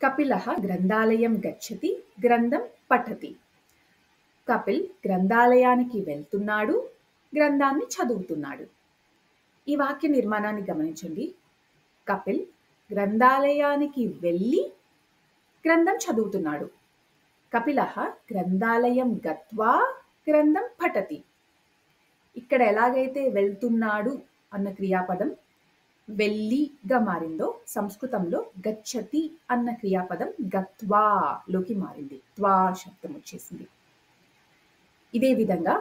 కపిలః గ్రంథాలయం గచ్చతి గ్రంథం పఠతి. కపిల్ గ్రంథాలయానికి వెళ్తున్నాడు, గ్రంథాన్ని చదువుతున్నాడు. ఈ వాక్య నిర్మాణాన్ని గమనించండి. కపిల్ గ్రంథాలయానికి వెళ్ళి గ్రంథం చదువుతున్నాడు. కపిలః గ్రంథాలయం గత్వా గ్రంథం పఠతి. ఇక్కడ ఎలాగైతే వెళ్తున్నాడు అన్న క్రియాపదం వెళ్ళిగా మారిందో సంస్కృతంలో గచ్చతి అన్న క్రియాపదం గత్వాలోకి మారింది. త్వా శబ్దం వచ్చేసింది. ఇదే విధంగా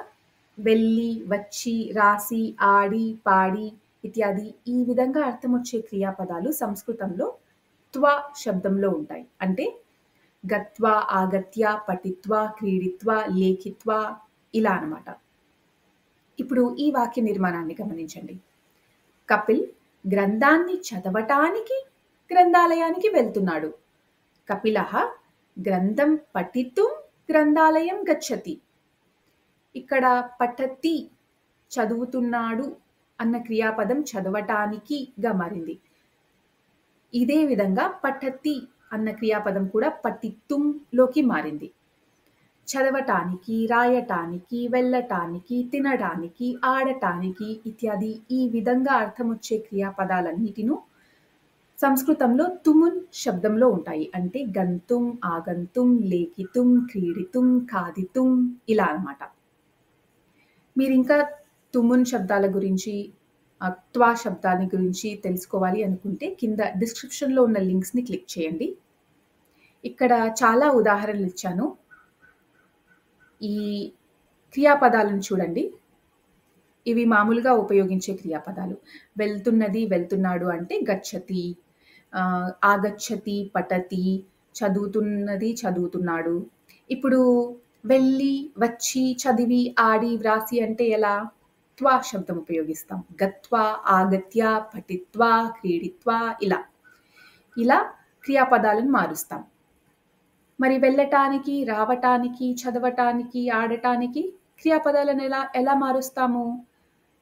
వెళ్ళి, వచ్చి, రాసి, ఆడి, పాడి ఇత్యాది ఈ విధంగా అర్థం వచ్చే క్రియాపదాలు సంస్కృతంలో త్వ శబ్దంలో ఉంటాయి. అంటే గత్వా, ఆగత్య, పఠిత్వా, క్రీడిత్వా, లేఖిత్వా ఇలా అన్నమాట. ఇప్పుడు ఈ వాక్య నిర్మాణాన్ని గమనించండి. కపిల్ గ్రంథాన్ని చదవటానికి గ్రంథాలయానికి వెళ్తున్నాడు. కపిలః గ్రంథం పఠితుం గ్రంథాలయం గచ్చతి. ఇక్కడ పఠతి చదువుతున్నాడు అన్న క్రియాపదం చదవటానికిగా మారింది. ఇదే విధంగా పఠతి అన్న క్రియాపదం కూడా పఠితుంలోకి మారింది. చదవటానికి, రాయటానికి, వెళ్ళటానికి, తినడానికి, ఆడటానికి ఇత్యాది ఈ విధంగా అర్థం వచ్చే క్రియాపదాలన్నిటినూ సంస్కృతంలో తుమున్ శబ్దంలో ఉంటాయి. అంటే గంతుం, ఆగంతుం, లేఖితుం, క్రీడితుం, ఖాదితుం ఇలా అన్నమాట. మీరు ఇంకా తుమున్ శబ్దాల గురించి, త్వా శబ్దాన్ని గురించి తెలుసుకోవాలి అనుకుంటే కింద డిస్క్రిప్షన్లో ఉన్న లింక్స్ని క్లిక్ చేయండి. ఇక్కడ చాలా ఉదాహరణలు ఇచ్చాను. ఈ క్రియాపదాలను చూడండి. ఇవి మామూలుగా ఉపయోగించే క్రియాపదాలు. వెళ్తున్నది, వెళ్తున్నాడు అంటే గచ్చతి, ఆగచ్చతి, పఠతి, చదువుతున్నది, చదువుతున్నాడు. ఇప్పుడు వెళ్ళి, వచ్చి, చదివి, ఆడి, వ్రాసి అంటే ఎలా? త్వా శబ్దం ఉపయోగిస్తాం. గత్వా, ఆగత్య, పఠిత్వా, క్రీడిత్వా ఇలా క్రియాపదాలను మారుస్తాం. మరి వెళ్ళటానికి, రావటానికి, చదవటానికి, ఆడటానికి క్రియాపదాలను ఎలా మారుస్తాము?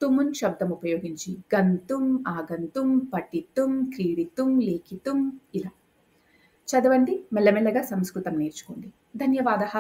తుమున్ శబ్దం ఉపయోగించి గంతుం, ఆగంతుం, పఠితుం, క్రీడితుం, లేఖితుం ఇలా. చదవండి, మెల్లమెల్లగా సంస్కృతం నేర్చుకోండి. ధన్యవాదः.